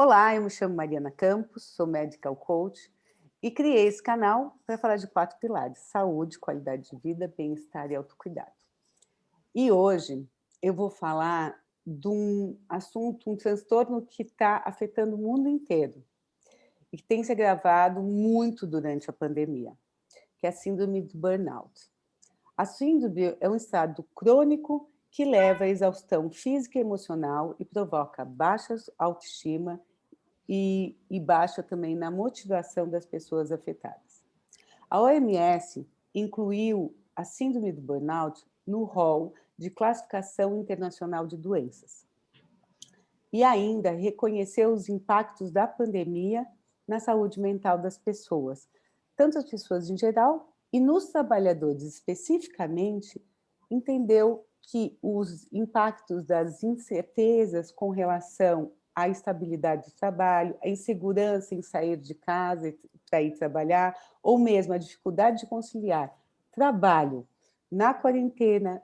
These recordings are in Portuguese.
Olá, eu me chamo Mariana Campos, sou medical coach e criei esse canal para falar de 4 pilares: saúde, qualidade de vida, bem-estar e autocuidado. E hoje eu vou falar de um assunto, um transtorno que está afetando o mundo inteiro e que tem se agravado muito durante a pandemia, que é a síndrome do burnout. A síndrome é um estado crônico que leva à exaustão física e emocional e provoca baixa autoestima e baixa também na motivação das pessoas afetadas. A OMS incluiu a síndrome do burnout no rol de classificação internacional de doenças e ainda reconheceu os impactos da pandemia na saúde mental das pessoas, tanto as pessoas em geral e nos trabalhadores especificamente, entendeu que os impactos das incertezas com relação à estabilidade do trabalho, a insegurança em sair de casa para ir trabalhar, ou mesmo a dificuldade de conciliar trabalho na quarentena,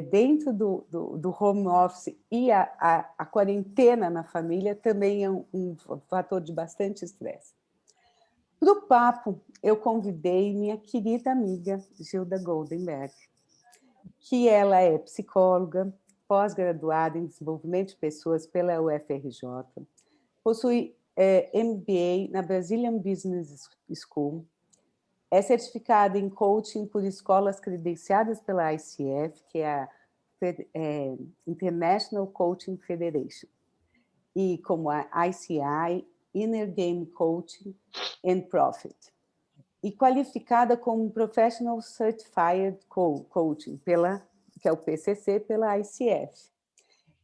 dentro do home office e a quarentena na família também é um fator de bastante estresse. Para o papo, eu convidei minha querida amiga Gilda Goldenberg, que ela é psicóloga, pós-graduada em desenvolvimento de pessoas pela UFRJ, possui MBA na Brazilian Business School, é certificada em coaching por escolas credenciadas pela ICF, que é a International Coaching Federation, e como a ICI, Inner Game Coaching and Profit, e qualificada como Professional Certified Coaching, que é o PCC, pela ICF.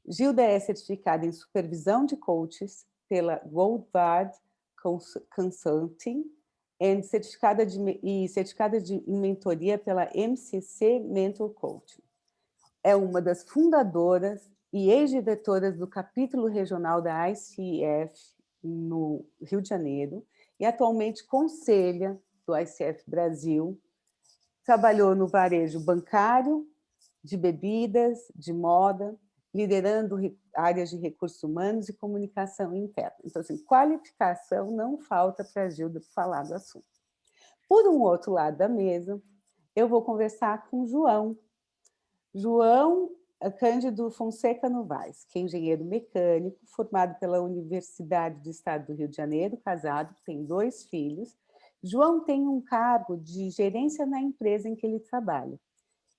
Gilda é certificada em supervisão de coaches pela Goldbard Consulting e certificada em mentoria pela MCC Mentor Coaching. É uma das fundadoras e ex-diretoras do capítulo regional da ICF no Rio de Janeiro e atualmente conselha do ICF Brasil. Trabalhou no varejo bancário, de bebidas, de moda, liderando áreas de recursos humanos e comunicação interna. Então, assim, qualificação não falta para a Gilda falar do assunto. Por um outro lado da mesa, eu vou conversar com o João Cândido Fonseca Novaes, que é engenheiro mecânico, formado pela Universidade do Estado do Rio de Janeiro, casado, tem 2 filhos. João tem um cargo de gerência na empresa em que ele trabalha.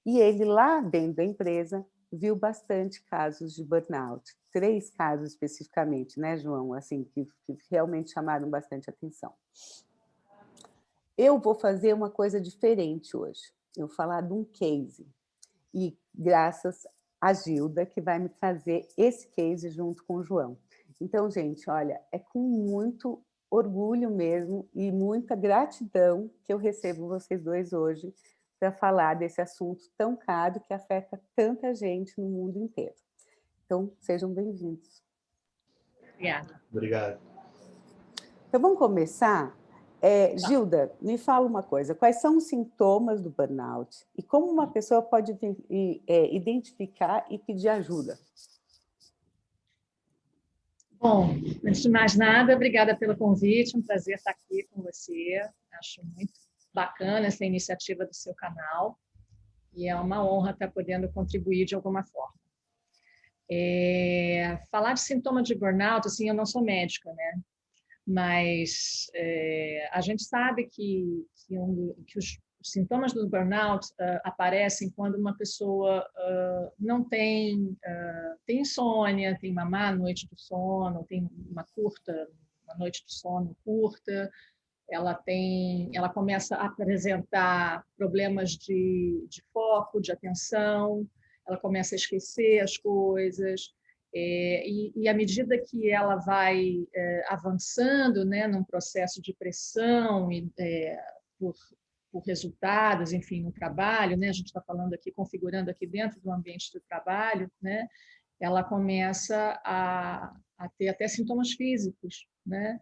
E ele, lá dentro da empresa, viu bastante casos de burnout. 3 casos especificamente, né, João? Assim, que realmente chamaram bastante atenção. Eu vou fazer uma coisa diferente hoje. Eu vou falar de um case. E graças a Gilda, que vai me trazer esse case junto com o João. Então, gente, olha, é com muito orgulho mesmo e muita gratidão que eu recebo vocês dois hoje para falar desse assunto tão caro que afeta tanta gente no mundo inteiro. Então, sejam bem-vindos. Obrigada. Obrigado. Então, vamos começar? Gilda, me fala uma coisa, quais são os sintomas do burnout e como uma pessoa pode identificar e pedir ajuda? Bom, antes de mais nada, obrigada pelo convite, um prazer estar aqui com você. Acho muito bacana essa iniciativa do seu canal e é uma honra estar podendo contribuir de alguma forma. Falar de sintoma de burnout, assim, eu não sou médica, né? Mas a gente sabe que os sintomas do burnout aparecem quando uma pessoa não tem insônia, tem uma má noite do sono, tem uma noite de sono curta, ela começa a apresentar problemas de foco, de atenção, ela começa a esquecer as coisas. E à medida que ela vai avançando, né, num processo de pressão por resultados, enfim, no trabalho, né, a gente está falando aqui, configurando aqui dentro do ambiente do trabalho, né, ela começa a ter até sintomas físicos, né,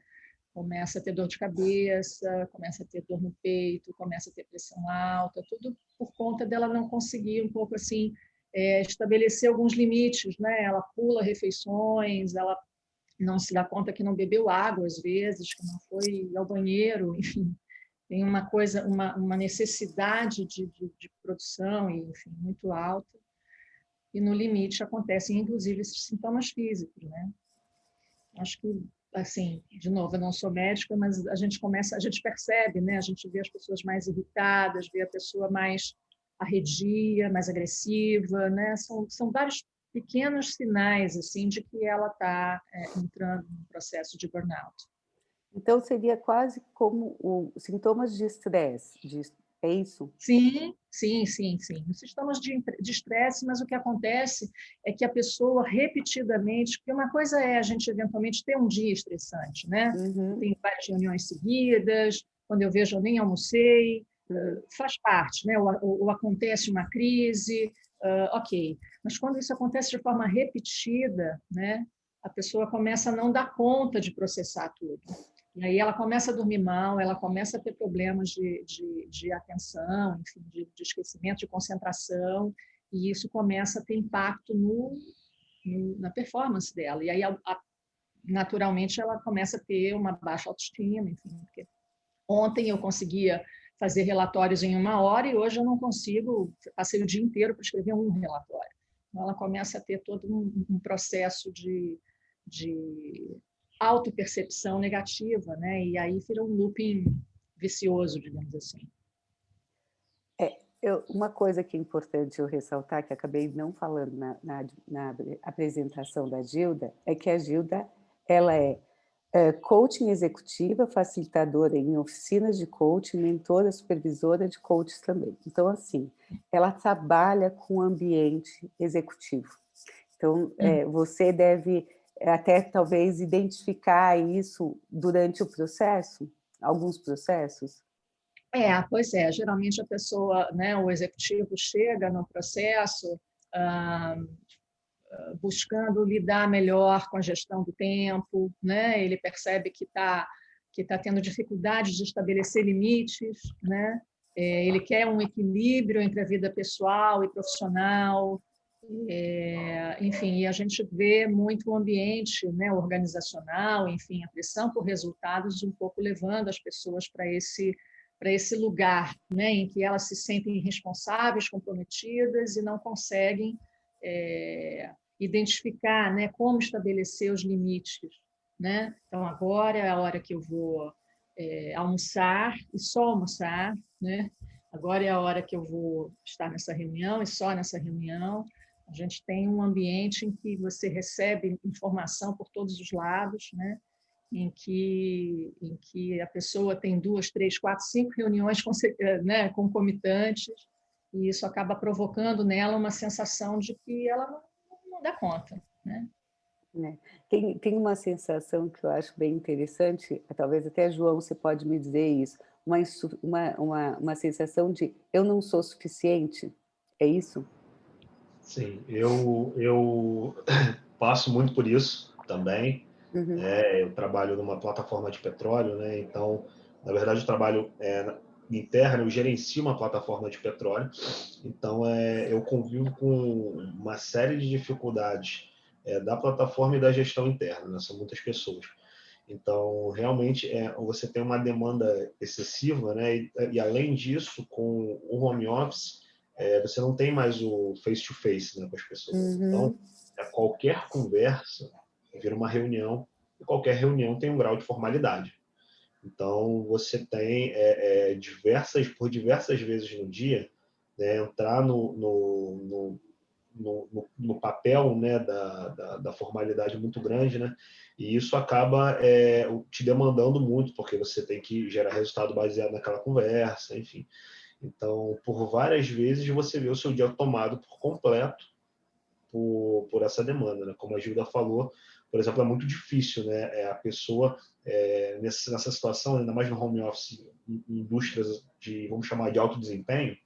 começa a ter dor de cabeça, começa a ter dor no peito, começa a ter pressão alta, tudo por conta dela não conseguir um pouco assim estabelecer alguns limites, né? Ela pula refeições, ela não se dá conta que não bebeu água às vezes, que não foi ao banheiro, enfim, tem uma coisa, uma necessidade de produção, enfim, muito alta, e no limite acontecem inclusive esses sintomas físicos, né? Acho que, assim, de novo, eu não sou médica, mas a gente percebe, né? A gente vê as pessoas mais irritadas, vê a pessoa mais arredia, mais agressiva, né? São vários pequenos sinais, assim, de que ela está entrando num processo de burnout. Então seria quase como sintomas de estresse, é isso? Sim, sim, sim, sim. Os sintomas de estresse, mas o que acontece é que a pessoa repetidamente, porque uma coisa é a gente eventualmente ter um dia estressante, né? Eu Uhum, tenho várias reuniões seguidas, quando eu vejo eu nem almocei, uhum. faz parte, né? Ou acontece uma crise, ok. Mas quando isso acontece de forma repetida, né? A pessoa começa a não dar conta de processar tudo. E aí ela começa a dormir mal, ela começa a ter problemas de atenção, enfim, de esquecimento, de concentração, e isso começa a ter impacto na performance dela. E aí, naturalmente, ela começa a ter uma baixa autoestima, enfim, porque ontem eu conseguia fazer relatórios em 1 hora e hoje eu não consigo, passei o dia inteiro para escrever um relatório. Então, ela começa a ter todo um processo de autopercepção negativa, né? E aí vira um looping vicioso, digamos assim. Uma coisa que é importante eu ressaltar, que acabei não falando na apresentação da Gilda, é que a Gilda ela é coaching executiva, facilitadora em oficinas de coaching, mentora, supervisora de coaches também. Então, assim, ela trabalha com ambiente executivo. Então, você deve até talvez identificar isso durante o processo, alguns processos. Pois é, geralmente a pessoa, né, o executivo chega no processo ah, buscando lidar melhor com a gestão do tempo, né? Ele percebe que tá tendo dificuldade de estabelecer limites, né? Ele quer um equilíbrio entre a vida pessoal e profissional, enfim, e a gente vê muito o ambiente, né, organizacional, enfim, a pressão por resultados um pouco levando as pessoas para esse lugar, né, em que elas se sentem responsáveis, comprometidas e não conseguem identificar, né, como estabelecer os limites, né? Então agora é a hora que eu vou almoçar e só almoçar, né? Agora é a hora que eu vou estar nessa reunião e só nessa reunião. A gente tem um ambiente em que você recebe informação por todos os lados, né? Em que a pessoa tem 2, 3, 4, 5 reuniões né, concomitantes, e isso acaba provocando nela uma sensação de que ela não dá conta, né? Né? Tem uma sensação que eu acho bem interessante, talvez até, João, você pode me dizer isso, uma sensação de eu não sou suficiente, é isso? Sim, eu passo muito por isso também. Uhum, Eu trabalho numa plataforma de petróleo, né? Então, na verdade, eu trabalho interno, eu gerencio uma plataforma de petróleo. Então, eu convivo com uma série de dificuldades da plataforma e da gestão interna, né? São muitas pessoas. Então, realmente, você tem uma demanda excessiva, né? E além disso, com o home office, você não tem mais o face-to-face, né, com as pessoas. Então, uhum, qualquer conversa vira uma reunião, e qualquer reunião tem um grau de formalidade. Então, você tem por diversas vezes no dia, né, entrar no papel, né, da formalidade muito grande, né? E isso acaba te demandando muito, porque você tem que gerar resultado baseado naquela conversa, enfim. Então, por várias vezes, você vê o seu dia tomado por completo por essa demanda, né? Como a Gilda falou, por exemplo, é muito difícil, né? A pessoa, nessa situação, ainda mais no home office, em indústrias vamos chamar de alto desempenho,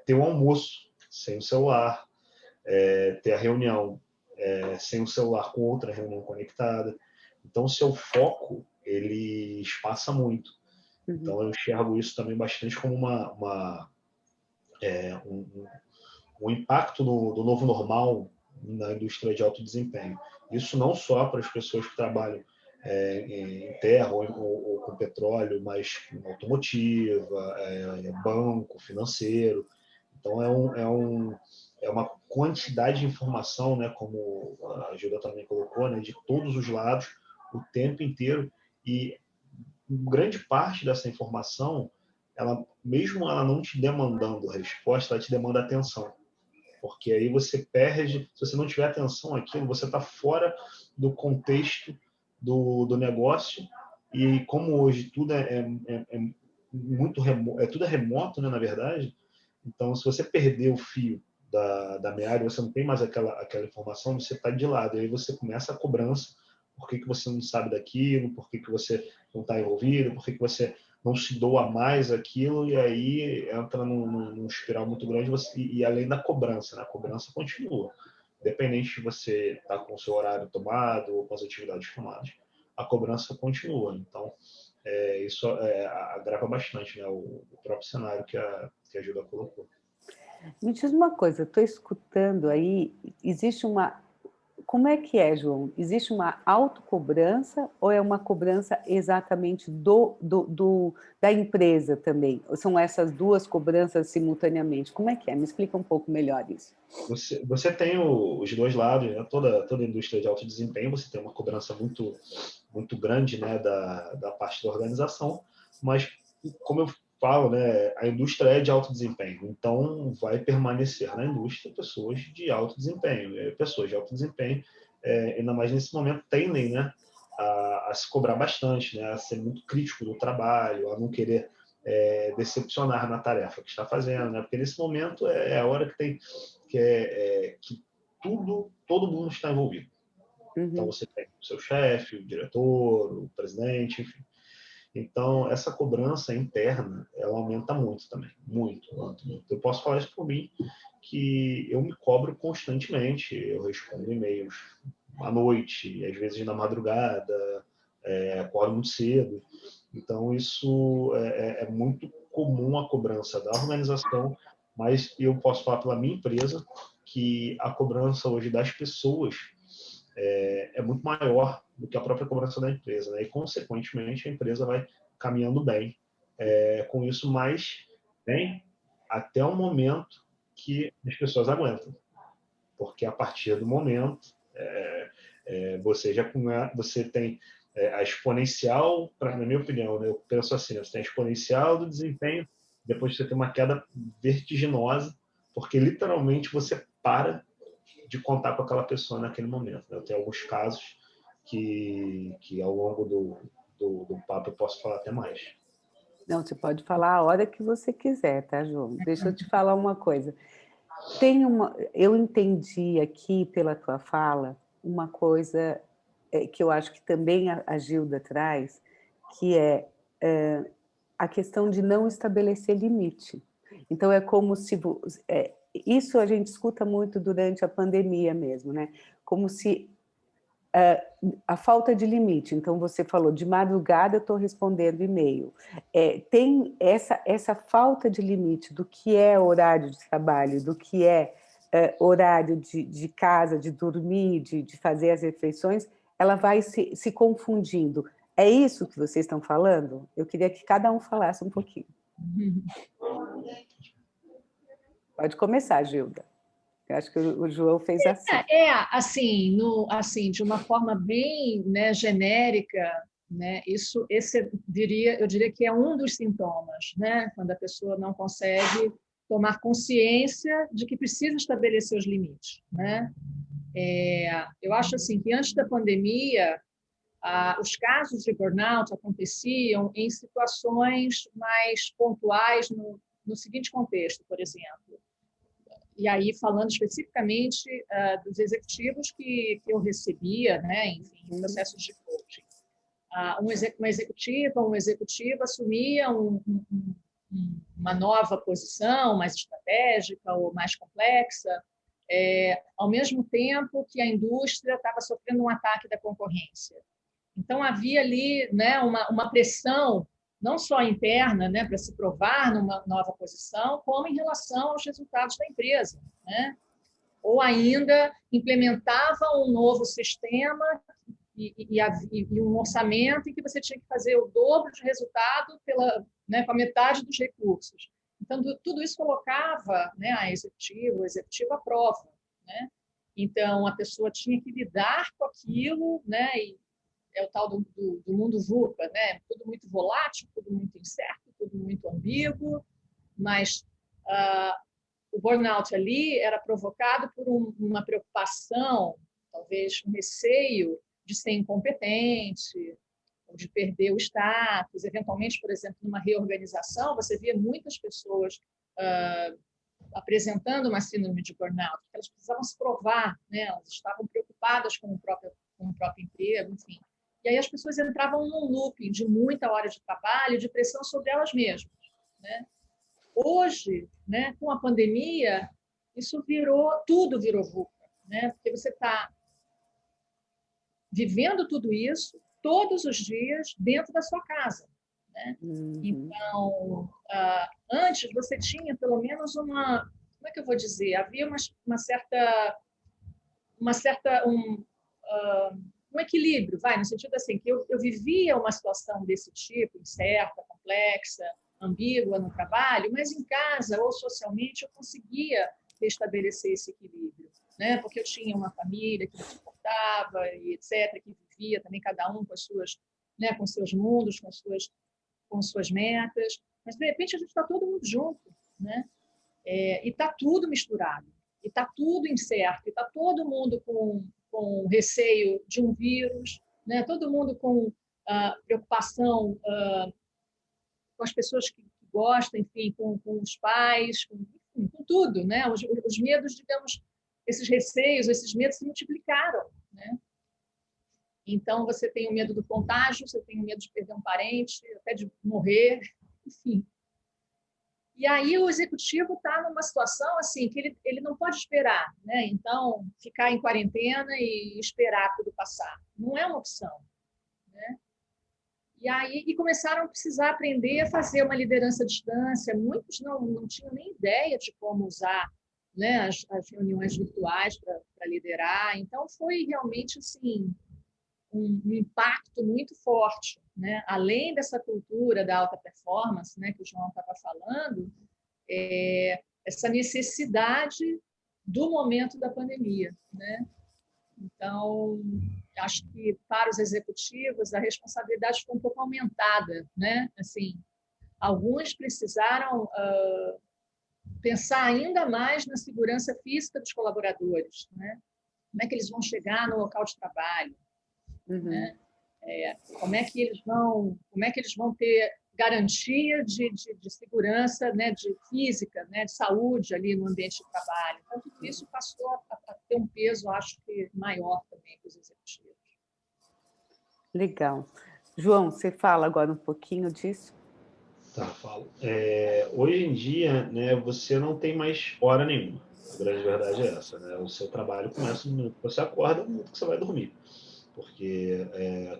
ter um almoço sem o celular, ter a reunião sem o celular com outra reunião conectada. Então, o seu foco, ele espaça muito. uhum. Então, eu enxergo isso também bastante como um impacto do novo normal na indústria de alto desempenho. Isso não só para as pessoas que trabalham em terra ou com petróleo, mas em automotiva, banco, financeiro. Então, é uma quantidade de informação, né, como a Gilda também colocou, né, de todos os lados, o tempo inteiro. E grande parte dessa informação, mesmo ela não te demandando resposta, ela te demanda atenção. Porque aí você perde, se você não tiver atenção àquilo, você está fora do contexto do negócio. E como hoje tudo muito remoto, tudo é remoto, né, na verdade. Então, se você perder o fio da meada, você não tem mais aquela informação, você está de lado. E aí você começa a cobrança. Por que você não sabe daquilo? Por que você não está envolvido? Por que você não se doa mais aquilo? E aí entra num espiral muito grande. E além da cobrança, né? A cobrança continua. Independente de você estar com o seu horário tomado ou com as atividades tomadas, a cobrança continua. Então, isso agrava bastante, né, o próprio cenário que a Gilda colocou. Me diz uma coisa, estou escutando aí, existe uma... Como é que é, João? Existe uma autocobrança ou é uma cobrança exatamente da empresa também? Ou são essas duas cobranças simultaneamente? Como é que é? Me explica um pouco melhor isso. Você tem os dois lados, né? Toda indústria de alto desempenho, você tem uma cobrança muito, muito grande, né, da parte da organização, mas, como eu falo, né, a indústria é de alto desempenho, então vai permanecer na indústria pessoas de alto desempenho. Pessoas de alto desempenho, ainda mais nesse momento, tendem, né, a se cobrar bastante, né, a ser muito crítico do trabalho, a não querer decepcionar na tarefa que está fazendo, né, porque nesse momento é a hora que todo mundo está envolvido. Então, você tem o seu chefe, o diretor, o presidente, enfim. Então, essa cobrança interna, ela aumenta muito também. Muito, muito, muito. Eu posso falar isso por mim, que eu me cobro constantemente. Eu respondo e-mails à noite, às vezes na madrugada, acordo muito cedo. Então, isso é muito comum, a cobrança da organização, mas eu posso falar pela minha empresa que a cobrança hoje das pessoas é muito maior do que a própria cobrança da empresa, né? E, consequentemente, a empresa vai caminhando bem com isso, mas bem até o momento que as pessoas aguentam. Porque a partir do momento, você tem a exponencial, na minha opinião, né? Eu penso assim, você tem a exponencial do desempenho, depois você tem uma queda vertiginosa, porque literalmente você para de contar com aquela pessoa naquele momento. Eu tenho alguns casos que ao longo do papo eu posso falar até mais. Não, você pode falar a hora que você quiser, tá, João? Deixa eu te falar uma coisa. Eu entendi aqui pela tua fala uma coisa que eu acho que também a Gilda traz, que é a questão de não estabelecer limite. Então, é como se... isso a gente escuta muito durante a pandemia mesmo, né? Como se a falta de limite. Então, você falou, de madrugada eu estou respondendo e-mail. Tem essa falta de limite do que é horário de trabalho, do que é horário de casa, de dormir, de fazer as refeições, ela vai se confundindo. É isso que vocês estão falando? Eu queria que cada um falasse um pouquinho. Pode começar, Gilda. Eu acho que o João fez assim. Assim, de uma forma bem, né, genérica, né, eu diria que é um dos sintomas, né, quando a pessoa não consegue tomar consciência de que precisa estabelecer os limites, né? Eu acho assim que antes da pandemia, os casos de burnout aconteciam em situações mais pontuais no seguinte contexto, por exemplo. E aí, falando especificamente dos executivos que eu recebia, né, enfim, em processos de coaching. Uma executiva, um executivo assumia uma nova posição mais estratégica ou mais complexa, ao mesmo tempo que a indústria estava sofrendo um ataque da concorrência. Então, havia ali, né, uma pressão não só interna, né, para se provar numa nova posição, como em relação aos resultados da empresa, né? ou ainda implementava um novo sistema e um orçamento em que você tinha que fazer o dobro de resultado com a metade dos recursos. Então, tudo isso colocava, né, o executivo à prova, né? Então, a pessoa tinha que lidar com aquilo, né? E é o tal do mundo VUCA, né? Tudo muito volátil, tudo muito incerto, tudo muito ambíguo, mas o burnout ali era provocado por uma preocupação, talvez um receio de ser incompetente, ou de perder o status. Eventualmente, por exemplo, numa reorganização, você via muitas pessoas apresentando uma síndrome de burnout, porque elas precisavam se provar, né? Elas estavam preocupadas com o próprio emprego, enfim. E aí as pessoas entravam num looping de muita hora de trabalho, de pressão sobre elas mesmas, né? Hoje, né, com a pandemia, tudo virou VUCA, né? Porque você está vivendo tudo isso todos os dias dentro da sua casa, né? Então, antes você tinha pelo menos como é que eu vou dizer? Havia um equilíbrio, no sentido assim, que eu vivia uma situação desse tipo, incerta, complexa, ambígua no trabalho, mas em casa ou socialmente eu conseguia restabelecer esse equilíbrio, né? Porque eu tinha uma família que me suportava e etc, que vivia também cada um com as suas, né, com seus mundos, com suas metas, mas de repente a gente está todo mundo junto, né? E está tudo misturado, e está tudo incerto, e está todo mundo com receio de um vírus, né? Todo mundo com preocupação com as pessoas que gostam, enfim, com os pais, com tudo, né? Os medos, digamos, esses receios, esses medos se multiplicaram, né? Então, você tem o medo do contágio, você tem o medo de perder um parente, até de morrer, enfim. E aí o executivo está numa situação assim que ele não pode esperar, né? Então, ficar em quarentena e esperar tudo passar não é uma opção, né? E aí começaram a precisar aprender a fazer uma liderança à distância. Muitos não tinham nem ideia de como usar, né, as reuniões virtuais para liderar. Então, foi realmente assim um impacto muito forte, né? Além dessa cultura da alta performance, né, que o João estava falando, essa necessidade do momento da pandemia, né? Então, acho que para os executivos a responsabilidade ficou um pouco aumentada, né? Assim, alguns precisaram pensar ainda mais na segurança física dos colaboradores, né? Como é que eles vão chegar no local de trabalho, né? Como é que eles vão ter garantia de segurança, né, de física, né, de saúde ali no ambiente de trabalho. Então, tudo isso passou a ter um peso, acho que, maior também para os executivos. Legal. João, você fala agora um pouquinho disso? Tá, falo. Hoje em dia, né, você não tem mais hora nenhuma. A grande verdade é essa, né? O seu trabalho começa no minuto que você acorda, no minuto que você vai dormir. Porque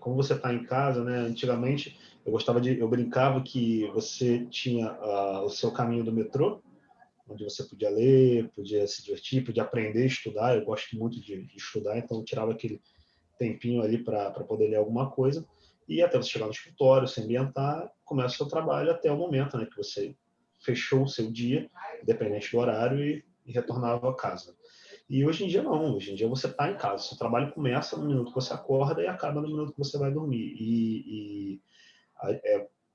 como você está em casa, né? Antigamente eu brincava que você tinha o seu caminho do metrô, onde você podia ler, podia se divertir, podia aprender a estudar. Eu gosto muito de estudar, então eu tirava aquele tempinho ali para poder ler alguma coisa. E até você chegar no escritório, se ambientar, começa o seu trabalho até o momento, né, que você fechou o seu dia, independente do horário, e retornava a casa. E hoje em dia não, hoje em dia você está em casa, seu trabalho começa no minuto que você acorda e acaba no minuto que você vai dormir.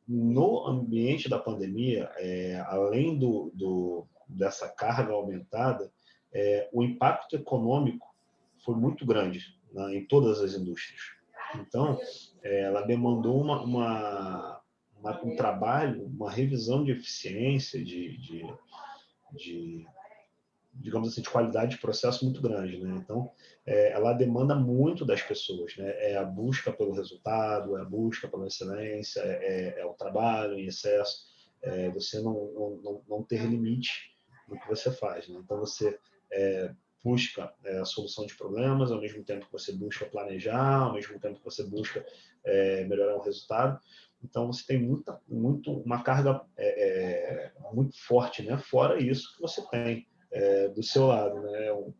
No ambiente da pandemia, além dessa carga aumentada, o impacto econômico foi muito grande, né, em todas as indústrias. Então, ela demandou um trabalho, uma revisão de eficiência, digamos assim, de qualidade de processo muito grande, né? Então, ela demanda muito das pessoas, né? É a busca pelo resultado, é a busca pela excelência, é o trabalho em excesso, você não ter limite no que você faz, né? Então, você busca a solução de problemas, ao mesmo tempo que você busca planejar, ao mesmo tempo que você busca melhorar o resultado. Então, você tem uma carga muito forte, né? Fora isso que você tem do seu lado, né? O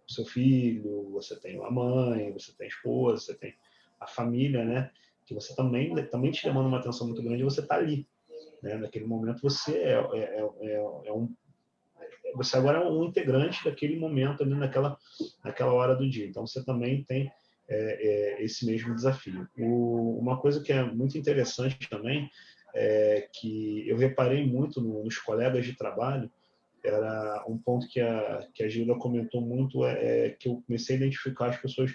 seu filho, você tem a mãe, você tem a esposa, você tem a família, né? Que você também te demanda uma atenção muito grande, e você está ali, né? Naquele momento você você agora é um integrante daquele momento ali naquela hora do dia. Então você também tem esse mesmo desafio. Uma coisa que é muito interessante também é que eu reparei muito nos colegas de trabalho, era um ponto que a Gilda comentou muito, que eu comecei a identificar as pessoas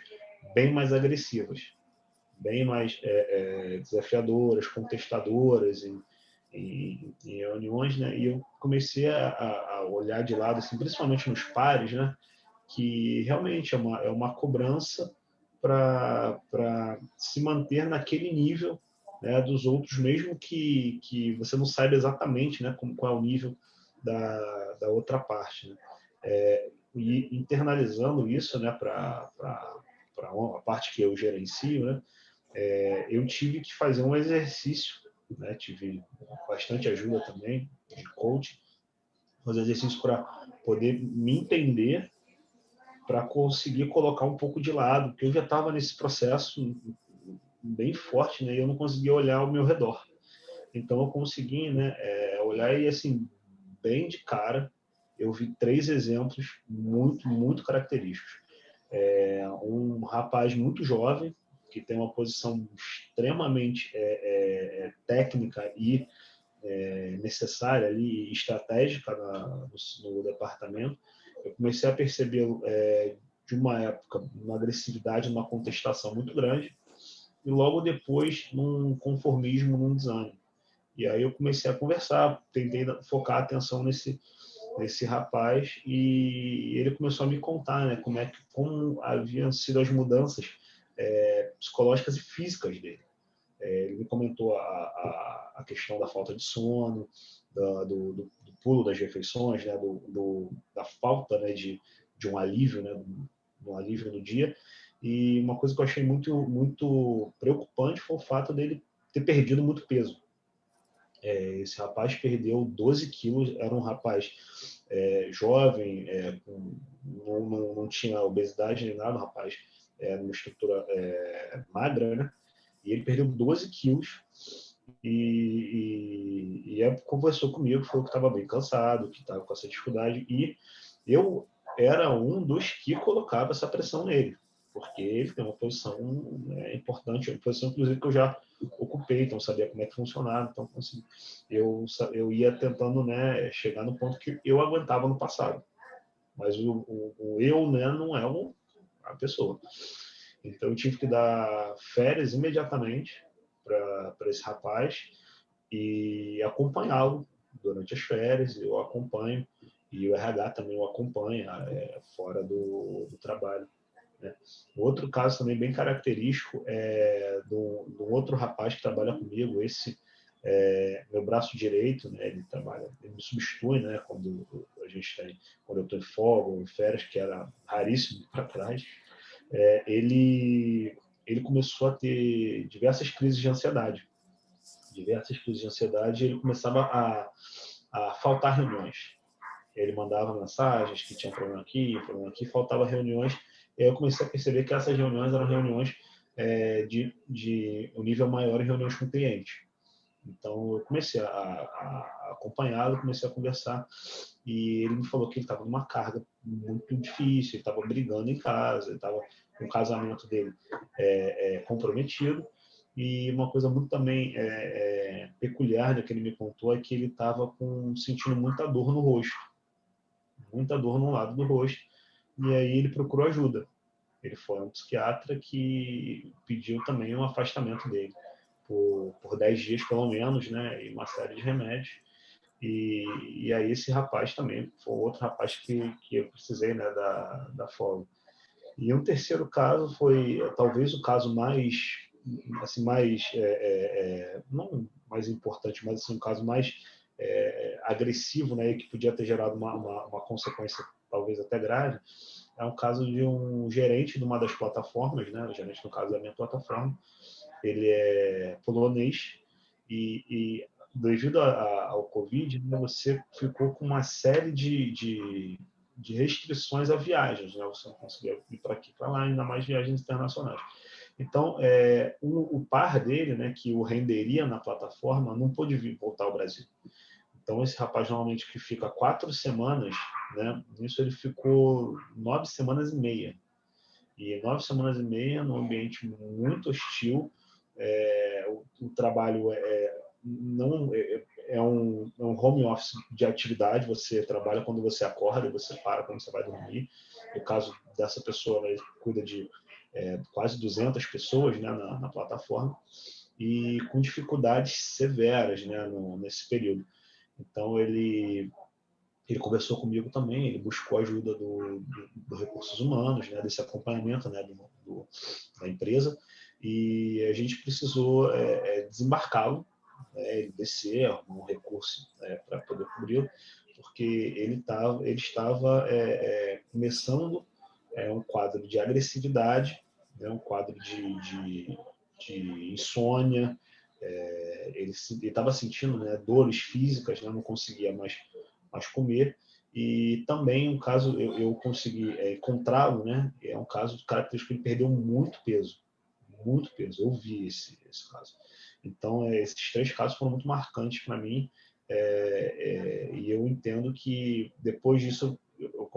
bem mais agressivas, bem mais desafiadoras, contestadoras em reuniões, né? E eu comecei a olhar de lado, assim, principalmente nos pares, né? Que realmente é uma cobrança para se manter naquele nível, né, dos outros, mesmo que você não saiba exatamente, né, qual é o nível da outra parte, né? E internalizando isso, né, para a parte que eu gerencio, né, eu tive que fazer um exercício, né, tive bastante ajuda também de coach, fazer exercício para poder me entender, para conseguir colocar um pouco de lado, porque eu já estava nesse processo bem forte, né, e eu não conseguia olhar ao meu redor. Então eu consegui, né, olhar e, assim, bem de cara, eu vi 3 exemplos muito, muito característicos. Um rapaz muito jovem, que tem uma posição extremamente técnica e necessária ali, estratégica no departamento. Eu comecei a perceber, de uma época, uma agressividade, uma contestação muito grande, e logo depois, num conformismo, num desânimo. E aí eu comecei a conversar, tentei focar a atenção nesse rapaz, e ele começou a me contar, né, como haviam sido as mudanças psicológicas e físicas dele. Ele me comentou a questão da falta de sono, do pulo das refeições, né, da falta, né, de um alívio, né, um alívio no dia. E uma coisa que eu achei muito, muito preocupante foi o fato dele ter perdido muito peso. Esse rapaz perdeu 12 quilos, era um rapaz jovem, não tinha obesidade nem nada, um rapaz numa estrutura magra, né? E ele perdeu 12 quilos e conversou comigo, falou que estava bem cansado, que estava com essa dificuldade, e eu era um dos que colocava essa pressão nele, porque ele tem uma posição importante, uma posição, inclusive, que eu já ocupei, então sabia como é que funcionava, então assim, eu ia tentando, né, chegar no ponto que eu aguentava no passado, mas o eu, né, não é a pessoa. Então eu tive que dar férias imediatamente para esse rapaz e acompanhá-lo durante as férias. Eu acompanho e o RH também o acompanha fora do trabalho, né? Outro caso também bem característico é de um outro rapaz que trabalha comigo, esse meu braço direito, né? Ele me substitui, né? Quando quando eu estou em folga ou em férias, que era raríssimo para trás. Ele começou a ter diversas crises de ansiedade. Ele começava a faltar reuniões. Ele mandava mensagens que tinha problema aqui, faltava reuniões. E aí eu comecei a perceber que essas reuniões eram reuniões de um nível maior em reuniões com cliente. Então eu comecei a acompanhá-lo, comecei a conversar, e ele me falou que ele estava numa carga muito difícil, ele estava brigando em casa, ele estava com o casamento dele comprometido, e uma coisa muito também peculiar, né, que ele me contou, é que ele estava sentindo muita dor no rosto, muita dor no lado do rosto, e aí ele procurou ajuda. Ele foi a um psiquiatra que pediu também um afastamento dele por 10 dias pelo menos, né, e uma série de remédios. E aí esse rapaz também foi outro rapaz que eu precisei, né, da folga. E um terceiro caso foi talvez o caso mais, assim, não mais importante, mas assim, um caso mais agressivo, né, e que podia ter gerado uma consequência talvez até grave. É um caso de um gerente de uma das plataformas, né, o gerente, no caso, da minha plataforma. Ele é polonês e devido ao Covid, né, você ficou com uma série de restrições a viagens, né? Você não conseguia ir para aqui, para lá, ainda mais viagens internacionais. Então, o par dele, né, que o renderia na plataforma, não pôde voltar ao Brasil. Então, esse rapaz, normalmente, que fica 4 semanas, né, nisso ele ficou 9 semanas e meia. E 9 semanas e meia, num ambiente muito hostil, o trabalho não é um home office de atividade, você trabalha quando você acorda, você para quando você vai dormir. No caso dessa pessoa, né, ele cuida de quase 200 pessoas, né, na plataforma, e com dificuldades severas, né, nesse período. Então, ele conversou comigo também, ele buscou ajuda do Recursos Humanos, né, desse acompanhamento, né, da empresa, e a gente precisou desembarcá-lo, ele descer um recurso para poder cobri-lo, porque ele estava começando um quadro de agressividade, né, um quadro de insônia, ele estava sentindo, né, dores físicas, né, não conseguia mais comer, e também um caso, eu consegui encontrá-lo, né, é um caso característico que ele perdeu muito peso, eu vi esse caso. Então, esses 3 casos foram muito marcantes para mim, e eu entendo que depois disso eu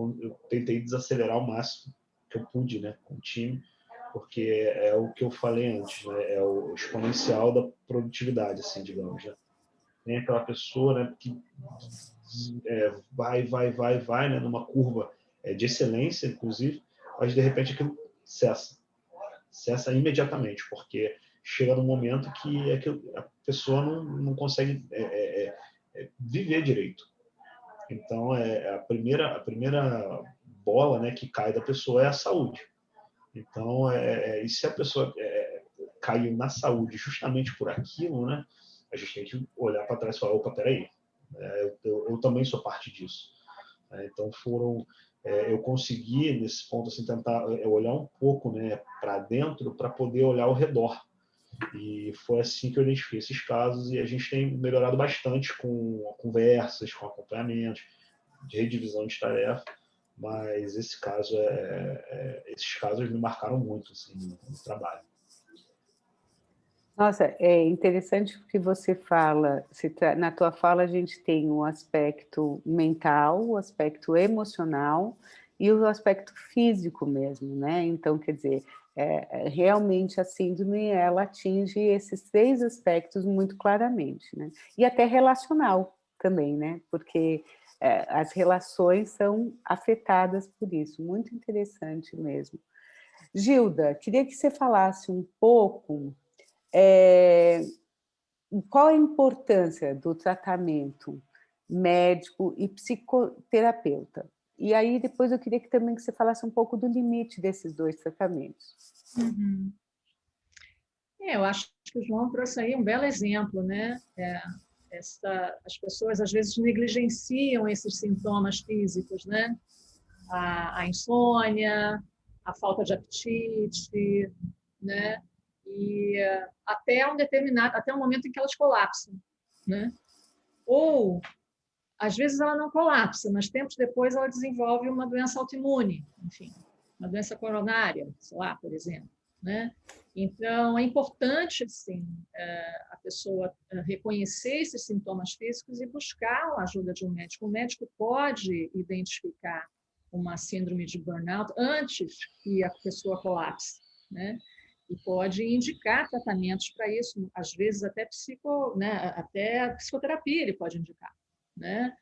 tentei desacelerar o máximo que eu pude, né, com o time, porque é o que eu falei antes, né, é o exponencial da produtividade, assim, digamos, né? Tem aquela pessoa, né, que vai, né, numa curva de excelência, inclusive, mas de repente aquilo cessa imediatamente, porque chega num momento que a pessoa não consegue viver direito. Então, a primeira bola, né, que cai da pessoa é a saúde. Então, e se a pessoa caiu na saúde justamente por aquilo, né, a gente tem que olhar para trás e falar, opa, peraí, eu também sou parte disso. Então, eu consegui, nesse ponto, assim, tentar olhar um pouco, né, para dentro para poder olhar ao redor. E foi assim que eu identifiquei esses casos, e a gente tem melhorado bastante com conversas, com acompanhamentos, de redivisão de tarefa, mas esses casos me marcaram muito assim, no trabalho. Nossa, é interessante porque você fala, na tua fala a gente tem o aspecto mental, o aspecto emocional e o aspecto físico mesmo, né? Então, quer dizer, realmente a síndrome, ela atinge esses 3 aspectos muito claramente, né? E até relacional também, né? Porque as relações são afetadas por isso, muito interessante mesmo. Gilda, queria que você falasse um pouco qual a importância do tratamento médico e psicoterapeuta? E aí depois eu queria também que você falasse um pouco do limite desses 2 tratamentos. Uhum. Eu acho que o João trouxe aí um belo exemplo, né? As pessoas às vezes negligenciam esses sintomas físicos, né? A insônia, a falta de apetite, né? E até um momento em que elas colapsam, né? Ou às vezes ela não colapsa, mas tempos depois ela desenvolve uma doença autoimune, enfim, uma doença coronária, sei lá, por exemplo, né? Então, é importante, sim, a pessoa reconhecer esses sintomas físicos e buscar a ajuda de um médico. O médico pode identificar uma síndrome de burnout antes que a pessoa colapse, né? E pode indicar tratamentos para isso, às vezes até até psicoterapia ele pode indicar, né?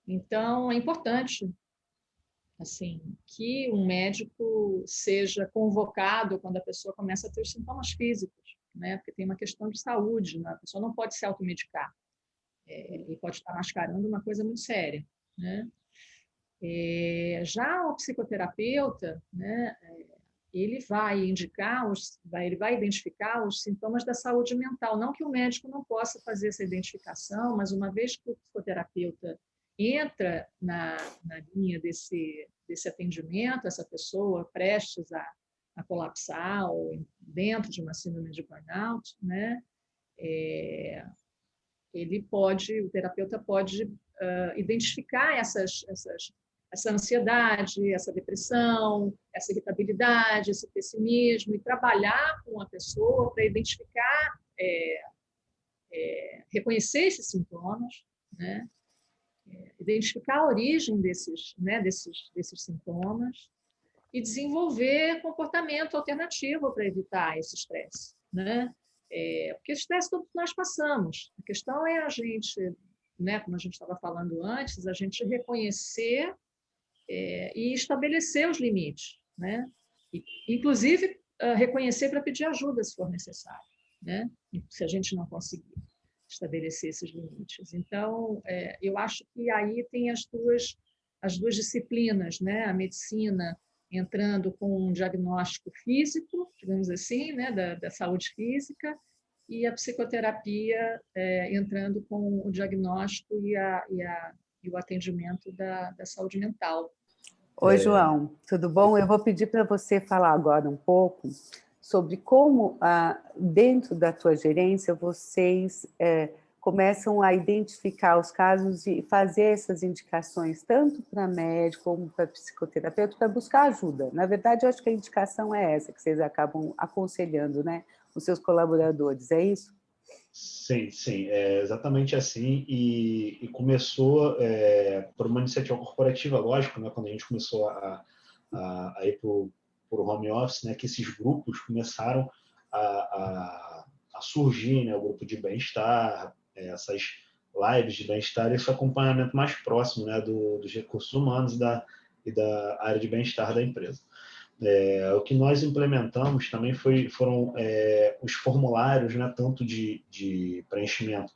Então, é importante assim, que um médico seja convocado quando a pessoa começa a ter os sintomas físicos, né? Porque tem uma questão de saúde, né? A pessoa não pode se automedicar, e pode estar mascarando uma coisa muito séria, né? Já o psicoterapeuta, né, ele vai identificar os sintomas da saúde mental. Não que o médico não possa fazer essa identificação, mas uma vez que o psicoterapeuta entra na linha desse atendimento, essa pessoa prestes a colapsar ou dentro de uma síndrome de burnout, né? o terapeuta pode identificar essa ansiedade, essa depressão, essa irritabilidade, esse pessimismo, e trabalhar com a pessoa para identificar, reconhecer esses sintomas, né? Identificar a origem desses sintomas e desenvolver comportamento alternativo para evitar esse estresse, né? Porque estresse todos nós passamos. A questão é a gente, né, como a gente estava falando antes, a gente reconhecer e estabelecer os limites, né? Inclusive, reconhecer para pedir ajuda se for necessário, né? Se a gente não conseguir estabelecer esses limites. Então, eu acho que aí tem as duas disciplinas, né? A medicina entrando com um diagnóstico físico, digamos assim, né? da saúde física, e a psicoterapia entrando com o diagnóstico e o atendimento da saúde mental. Oi, João, tudo bom? Eu vou pedir para você falar agora um pouco sobre como, dentro da tua gerência, vocês começam a identificar os casos e fazer essas indicações, tanto para médico como para psicoterapeuta, para buscar ajuda. Na verdade, eu acho que a indicação é essa, que vocês acabam aconselhando, né, os seus colaboradores, é isso? Sim, sim, é exatamente assim, e começou por uma iniciativa corporativa, lógico, né, quando a gente começou a ir para o home office, né, que esses grupos começaram a surgir, né, o grupo de bem-estar, essas lives de bem-estar, esse acompanhamento mais próximo, né, dos recursos humanos e da área de bem-estar da empresa. O que nós implementamos também foram os formulários, né, tanto de preenchimento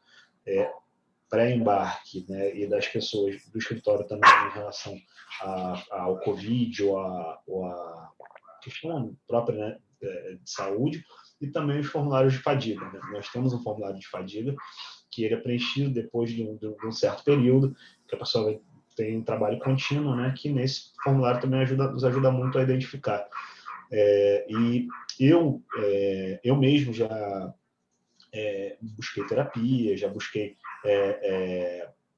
pré-embarque, né, e das pessoas do escritório também em relação ao Covid ou a questão própria, né, de saúde, e também os formulários de fadiga. Né? Nós temos um formulário de fadiga que ele é preenchido depois de um certo período, que a pessoa tem um trabalho contínuo, né, que nesse formulário também nos ajuda muito a identificar. E eu mesmo já busquei terapia, já busquei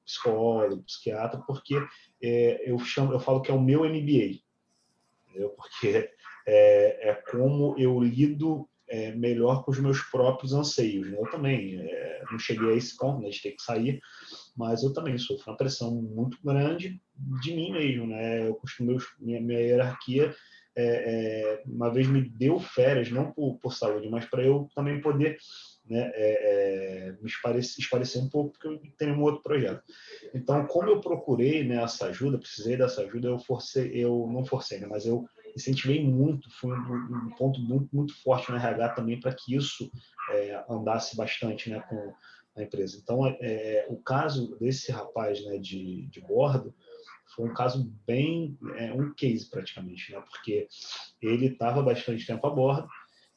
psicólogo, psiquiatra, porque eu falo que é o meu MBA, entendeu? Porque é como eu lido melhor com os meus próprios anseios. Né? Eu também não cheguei a esse ponto, né, de ter que sair, mas eu também sofro uma pressão muito grande de mim mesmo. Né? Eu costumo, minha hierarquia uma vez me deu férias, não por saúde, mas para eu também poder, né, me esparecer um pouco, porque eu tenho um outro projeto. Então, como eu procurei, né, essa ajuda, precisei dessa ajuda, eu não forcei, né, mas eu incentivei muito, foi um ponto muito, muito forte no RH também para que isso andasse bastante, né, com a empresa. Então, o caso desse rapaz, né, de bordo foi um caso bem, um case praticamente, né, porque ele estava bastante tempo a bordo,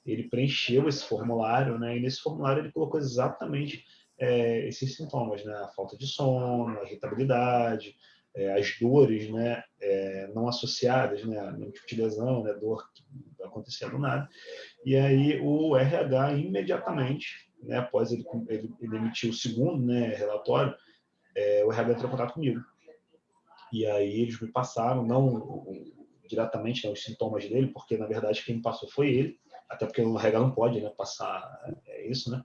ele preencheu esse formulário, né, e nesse formulário ele colocou exatamente esses sintomas, né, a falta de sono, a irritabilidade, as dores, né, não associadas, né, a nenhum tipo de lesão, né, dor que acontecia do nada. E aí o RH imediatamente, né, após ele emitir o segundo, né, relatório, o RH entrou em contato comigo. E aí eles me passaram, não diretamente, né, os sintomas dele, porque na verdade quem me passou foi ele, até porque o RH não pode, né, passar isso, né?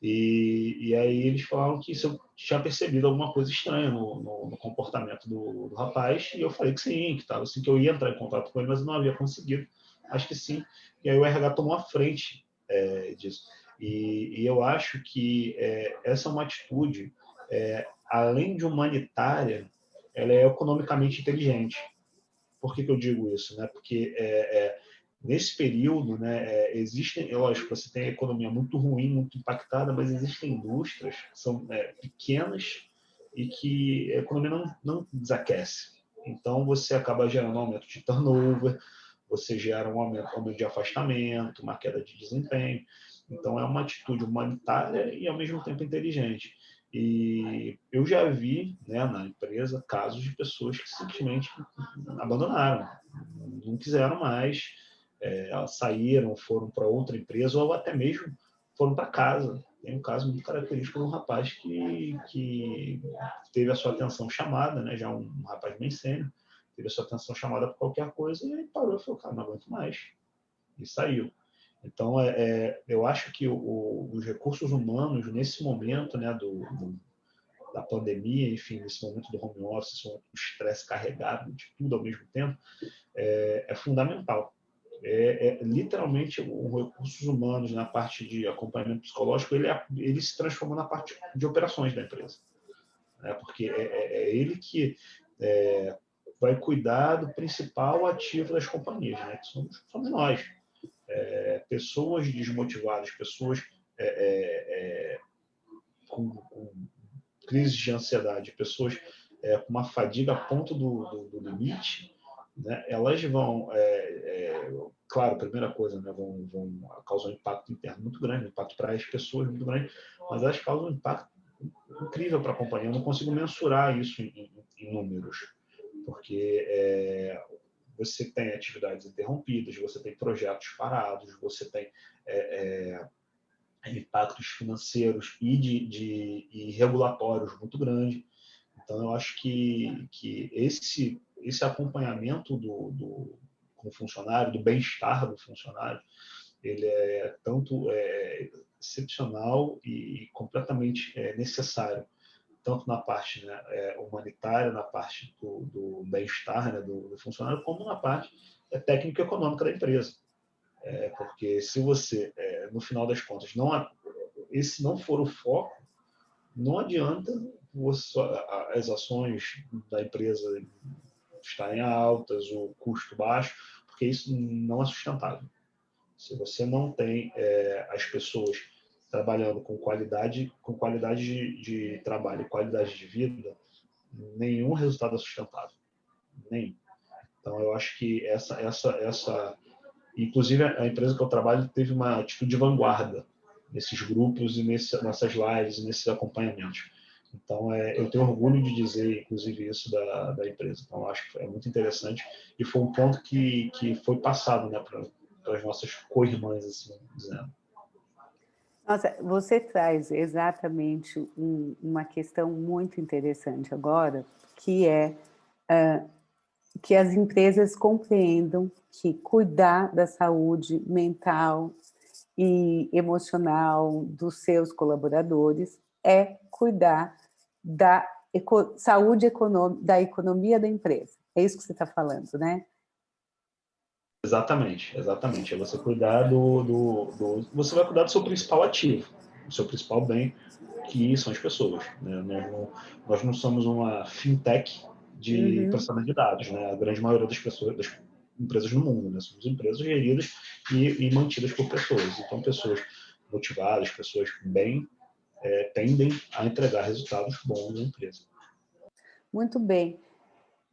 E aí eles falaram que eu tinha percebido alguma coisa estranha no comportamento do rapaz, e eu falei que sim, que estava assim, que eu ia entrar em contato com ele, mas eu não havia conseguido. Acho que sim. E aí o RH tomou a frente disso. E eu acho que essa é uma atitude, além de humanitária, ela é economicamente inteligente. Por que eu digo isso? Né? Porque nesse período, né, existem, lógico, você tem a economia muito ruim, muito impactada, mas existem indústrias que são pequenas e que a economia não desaquece. Então, você acaba gerando um aumento de turnover, você gera um aumento de afastamento, uma queda de desempenho. Então, é uma atitude humanitária e, ao mesmo tempo, inteligente. E eu já vi, né, na empresa casos de pessoas que simplesmente abandonaram, não quiseram mais, saíram, foram para outra empresa ou até mesmo foram para casa, Tem um caso muito característico de um rapaz que teve a sua atenção chamada, né? Já um rapaz bem sênior, teve a sua atenção chamada por qualquer coisa e parou e falou, cara, não aguento mais. E saiu. Então, eu acho que os recursos humanos, nesse momento, né, da pandemia, enfim, nesse momento do home office, esse momento do estresse carregado de tudo ao mesmo tempo, é fundamental. Literalmente, os recursos humanos na parte de acompanhamento psicológico, ele se transformou na parte de operações da empresa. Né? Porque ele que vai cuidar do principal ativo das companhias, né? Que somos nós. Pessoas desmotivadas, pessoas com crises de ansiedade, pessoas com uma fadiga a ponto do limite, né? Elas vão, claro, primeira coisa, né? vão causar um impacto interno muito grande, um impacto para as pessoas muito grande, mas elas causam um impacto incrível para a companhia. Eu não consigo mensurar isso em números, porque você tem atividades interrompidas, você tem projetos parados, você tem impactos financeiros e regulatórios muito grandes. Então, eu acho que esse acompanhamento com o funcionário, do bem-estar do funcionário, ele é tanto excepcional e completamente necessário, tanto na parte, né, humanitária, na parte do bem-estar, né, do funcionário, como na parte técnico-econômica da empresa. Porque se você, no final das contas, esse não for o foco, não adianta as ações da empresa estarem altas, o custo baixo, porque isso não é sustentável. Se você não tem as pessoas trabalhando com qualidade de trabalho e qualidade de vida, nenhum resultado é sustentável. Nenhum. Então, eu acho que inclusive, a empresa que eu trabalho teve uma atitude de vanguarda nesses grupos e nessas lives e nesses acompanhamentos. Então, eu tenho orgulho de dizer, inclusive, isso da empresa. Então, eu acho que é muito interessante e foi um ponto que foi passado, né, para as nossas co-irmãs, assim dizendo. Nossa, você traz exatamente uma questão muito interessante agora, que é que as empresas compreendam que cuidar da saúde mental e emocional dos seus colaboradores é cuidar da saúde econômica, da economia da empresa. É isso que você está falando, né? Exatamente. É você cuidar você vai cuidar do seu principal ativo, do seu principal bem, que são as pessoas. Né? Nós não somos uma fintech de processamento de dados, né? A grande maioria das empresas no mundo, né? Somos empresas geridas e mantidas por pessoas. Então, pessoas motivadas, pessoas bem, tendem a entregar resultados bons na empresa. Muito bem.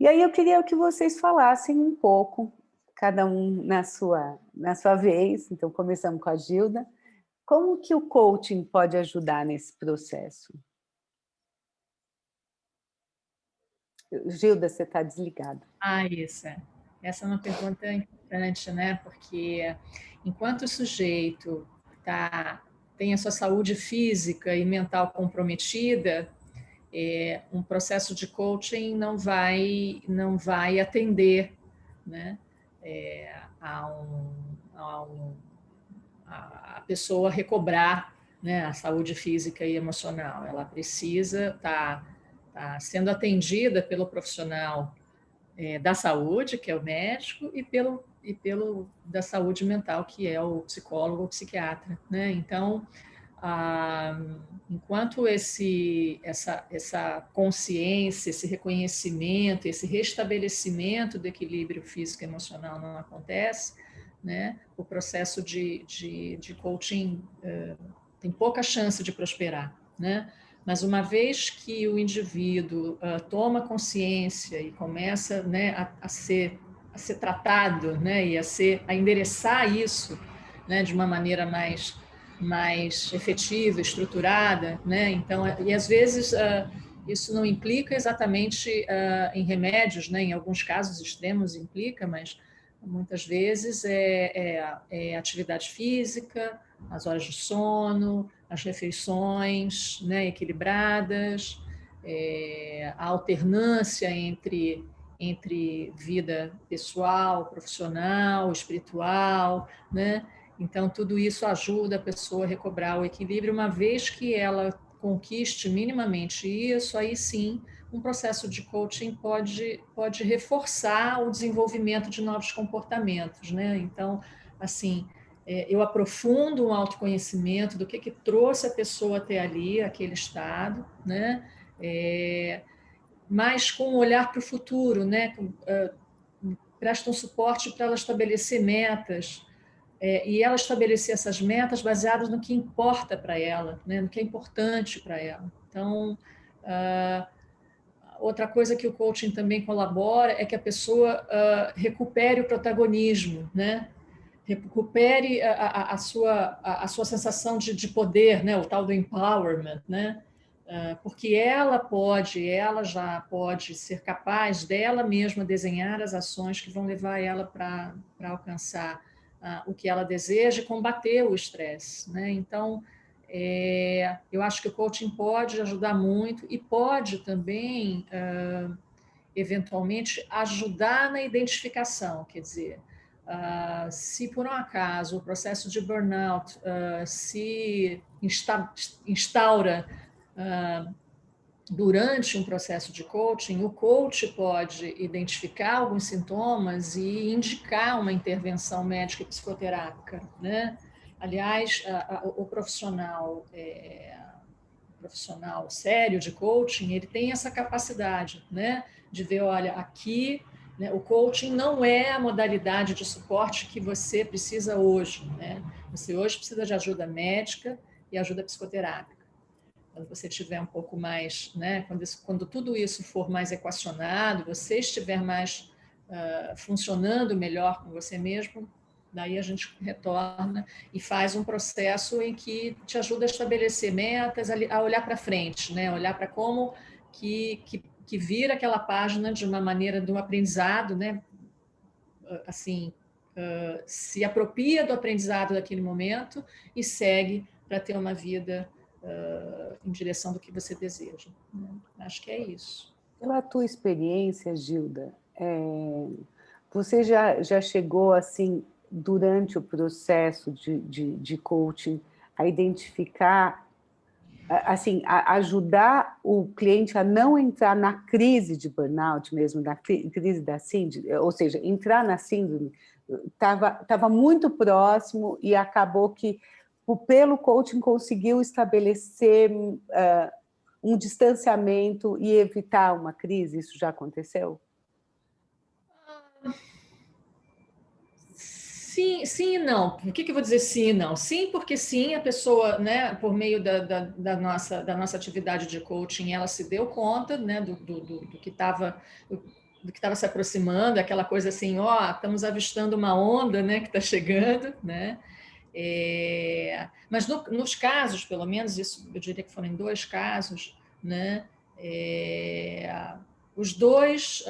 E aí eu queria que vocês falassem um pouco, cada um na sua vez. Então, começamos com a Gilda. Como que o coaching pode ajudar nesse processo? Gilda, você está desligada. Isso. Essa é uma pergunta importante, né? Porque enquanto o sujeito tem a sua saúde física e mental comprometida, um processo de coaching não vai atender, né? A pessoa recobrar, né, a saúde física e emocional. Ela precisa estar sendo atendida pelo profissional da saúde, que é o médico, e pelo da saúde mental, que é o psicólogo ou psiquiatra, né? Então, enquanto essa consciência, esse reconhecimento, esse restabelecimento do equilíbrio físico e emocional não acontece, né, o processo de coaching tem pouca chance de prosperar, né? Mas uma vez que o indivíduo toma consciência e começa, né, a ser tratado, né, e a endereçar isso, né, de uma maneira mais efetiva, estruturada, né? Então, e às vezes isso não implica exatamente em remédios, né? Em alguns casos extremos implica, mas Muitas vezes é atividade física, as horas de sono, as refeições, né, equilibradas, a alternância entre vida pessoal, profissional, espiritual, né? Então, tudo isso ajuda a pessoa a recobrar o equilíbrio. Uma vez que ela conquiste minimamente isso, aí sim, um processo de coaching pode reforçar o desenvolvimento de novos comportamentos, né? Então, assim, eu aprofundo o autoconhecimento do que trouxe a pessoa até ali, aquele estado, né? Mas com um olhar para o futuro, né? Presta um suporte para ela estabelecer metas, e ela estabelecer essas metas baseadas no que importa para ela, né? No que é importante para ela. Então, outra coisa que o coaching também colabora é que a pessoa recupere o protagonismo, né? Recupere a sua sensação de poder, né? O tal do empowerment, né? Porque ela já pode ser capaz dela mesma desenhar as ações que vão levar ela para alcançar o que ela deseja e combater o estresse, né? Então, eu acho que o coaching pode ajudar muito e pode também, eventualmente, ajudar na identificação, quer dizer, se por um acaso o processo de burnout se instaura durante um processo de coaching, o coach pode identificar alguns sintomas e indicar uma intervenção médica e psicoterápica, né? Aliás, o profissional sério de coaching, ele tem essa capacidade, né, de ver, olha, aqui, né, o coaching não é a modalidade de suporte que você precisa hoje, né? Você hoje precisa de ajuda médica e ajuda psicoterápica. Quando você tiver um pouco mais, né, quando tudo isso for mais equacionado, você estiver mais funcionando melhor com você mesmo, daí a gente retorna e faz um processo em que te ajuda a estabelecer metas, a olhar para frente, né? Olhar para como que vira aquela página de uma maneira do aprendizado, né? Assim, se apropria do aprendizado daquele momento e segue para ter uma vida em direção do que você deseja, né? Acho que é isso. Pela tua experiência, Gilda, você já chegou, assim, durante o processo de coaching, a identificar, assim, a ajudar o cliente a não entrar na crise de burnout mesmo, na crise da síndrome, ou seja, entrar na síndrome, estava muito próximo e acabou que, pelo coaching, conseguiu estabelecer um distanciamento e evitar uma crise? Isso já aconteceu? Sim, sim e não. O que eu vou dizer sim e não? Sim, porque sim, a pessoa, né, por meio da nossa atividade de coaching, ela se deu conta, né, do que estava se aproximando, aquela coisa assim, ó, estamos avistando uma onda, né, que está chegando, né? Mas nos casos, pelo menos, isso eu diria que foram em 2 casos, né? Os dois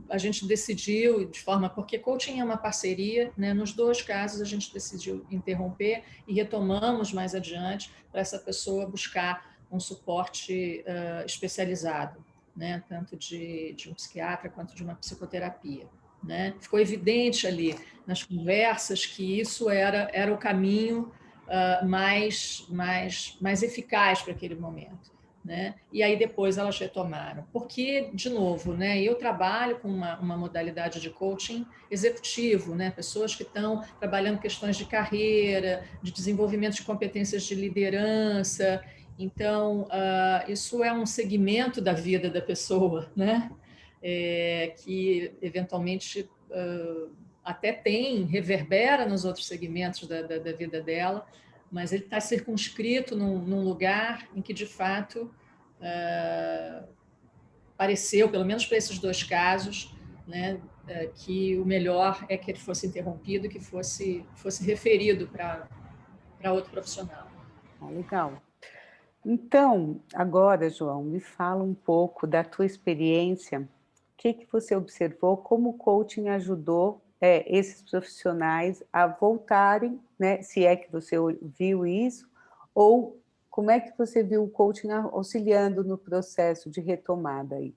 a gente decidiu de forma, porque coaching é uma parceria, né? Nos 2 casos a gente decidiu interromper e retomamos mais adiante para essa pessoa buscar um suporte especializado, né? Tanto de um psiquiatra quanto de uma psicoterapia, né? Ficou evidente ali nas conversas que isso era o caminho mais eficaz para aquele momento, né? E aí depois elas retomaram. Porque, de novo, né, eu trabalho com uma modalidade de coaching executivo, né? Pessoas que estão trabalhando questões de carreira, de desenvolvimento de competências de liderança. Então, isso é um segmento da vida da pessoa, né? Que eventualmente até reverbera nos outros segmentos da vida dela, mas ele está circunscrito num lugar em que, de fato, pareceu, pelo menos para esses 2 casos, né, que o melhor é que ele fosse interrompido, que fosse referido para outro profissional. Legal. Então, agora, João, me fala um pouco da tua experiência, que você observou, como o coaching ajudou esses profissionais a voltarem, né? Se é que você viu isso, ou como é que você viu o coaching auxiliando no processo de retomada aí?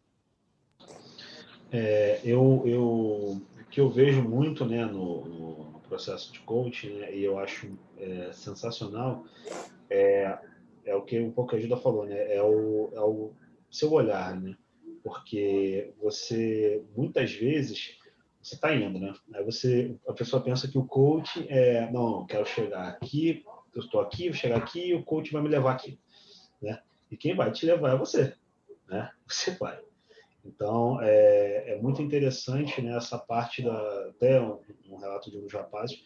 O que eu vejo muito, né, no processo de coaching, né, e eu acho sensacional, é o que um pouco a Gilda falou, né, é o seu olhar, né, porque você, muitas vezes, você está indo, né, a pessoa pensa que o coach não, eu quero chegar aqui, eu estou aqui, vou chegar aqui e o coach vai me levar aqui, né, e quem vai te levar é você, né, você vai. Então, é muito interessante, né, essa parte até um relato de um dos rapazes,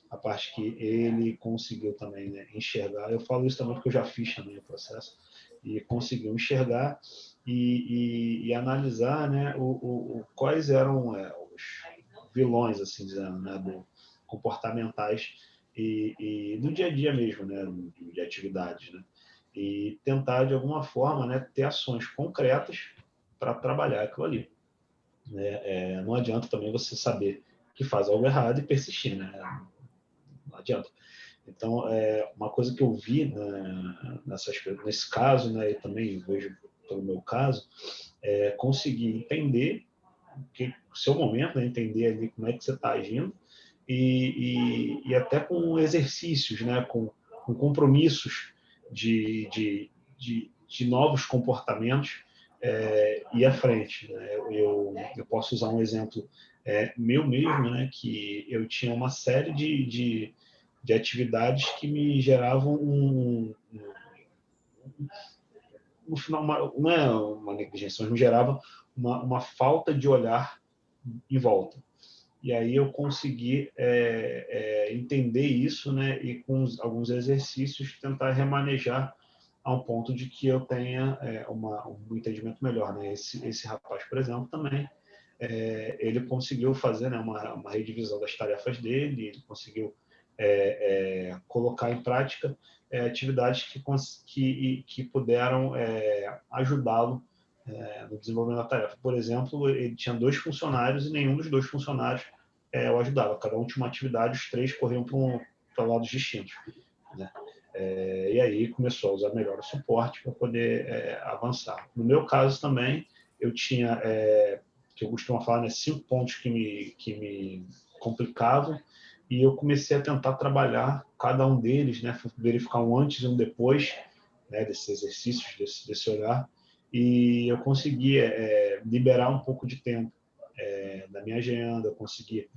a parte que ele conseguiu também, né, enxergar. Eu falo isso também porque eu já fiz também o processo, e conseguiu enxergar e analisar, né, quais eram os vilões, assim dizendo, né, comportamentais e do dia a dia mesmo, né, de atividades, né, e tentar, de alguma forma, né, ter ações concretas para trabalhar aquilo ali. Não adianta também você saber que faz algo errado e persistir, né? Não adianta. Então, uma coisa que eu vi, né, nesse caso, né, e também vejo pelo meu caso, é conseguir entender o seu momento, né, entender ali como é que você está agindo e até com exercícios, né, com compromissos de novos comportamentos ir à frente. Né? Eu posso usar um exemplo meu mesmo, né, que eu tinha uma série de atividades que me geravam no final, não é uma negligência, mas me gerava uma falta de olhar em volta. E aí eu consegui entender isso, né, e com alguns exercícios tentar remanejar a um ponto de que eu tenha um entendimento melhor. Né? Esse rapaz, por exemplo, também, ele conseguiu fazer, né, uma redivisão das tarefas dele, ele conseguiu colocar em prática atividades que puderam ajudá-lo no desenvolvimento da tarefa. Por exemplo, ele tinha 2 funcionários e nenhum dos 2 funcionários o ajudava. Cada um tinha uma atividade, os 3 corriam para lados distintos. Né? E aí começou a usar melhor o suporte para poder avançar. No meu caso também, eu tinha, que eu costumo falar, né, 5 pontos que me complicavam, e eu comecei a tentar trabalhar cada um deles, né, verificar um antes e um depois, né, desses exercícios, desse olhar, e eu consegui liberar um pouco de tempo da minha agenda, eu consegui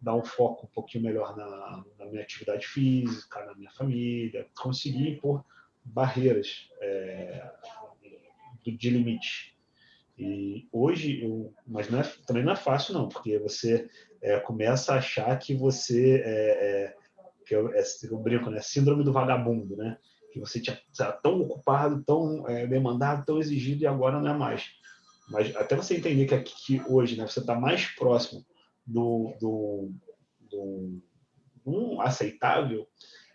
dar um foco um pouquinho melhor na minha atividade física, na minha família, consegui impor barreiras de limite. E hoje, mas também não é fácil não, porque você começa a achar que você que eu brinco, né? Síndrome do vagabundo, né? Que você está tão ocupado, tão demandado, tão exigido e agora não é mais. Mas até você entender que hoje, né, você está mais próximo do aceitável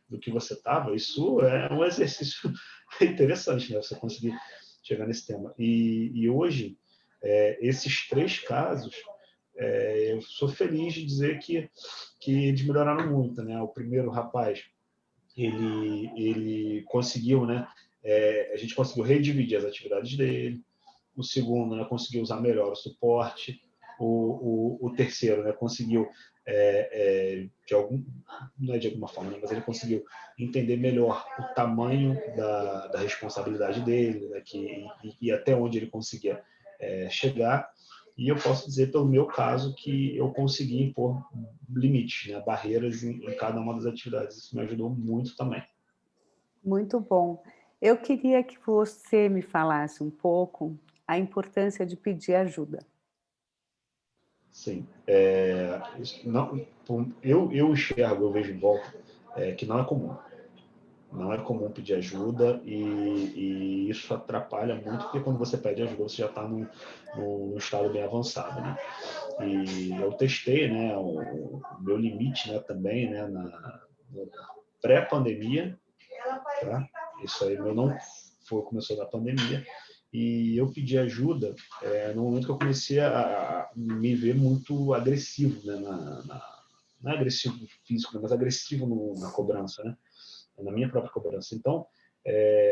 do que você estava, isso é um exercício interessante, né? Você conseguir chegar nesse tema. E hoje, esses 3 casos, eu sou feliz de dizer que eles melhoraram muito, né? O primeiro rapaz, ele conseguiu, né? A gente conseguiu redividir as atividades dele. O segundo, né, conseguiu usar melhor o suporte. O terceiro, né, conseguiu não é de alguma forma, né, mas ele conseguiu entender melhor o tamanho da responsabilidade dele, né, e até onde ele conseguia chegar. E eu posso dizer, pelo meu caso, que eu consegui impor limites, né, barreiras em cada uma das atividades. Isso me ajudou muito também. Muito bom. Eu queria que você me falasse um pouco a importância de pedir ajuda. Sim. Não, eu enxergo, eu vejo em volta que não é comum. Não é comum pedir ajuda e isso atrapalha muito, porque quando você pede ajuda, você já está num estado bem avançado, né? E eu testei, né, o meu limite, né, também, né, na pré-pandemia, tá? Isso aí meu não foi, começou na pandemia, E eu pedi ajuda no momento que eu comecei a me ver muito agressivo, né? Não é agressivo físico, mas agressivo na cobrança, né? Na minha própria cobrança. Então,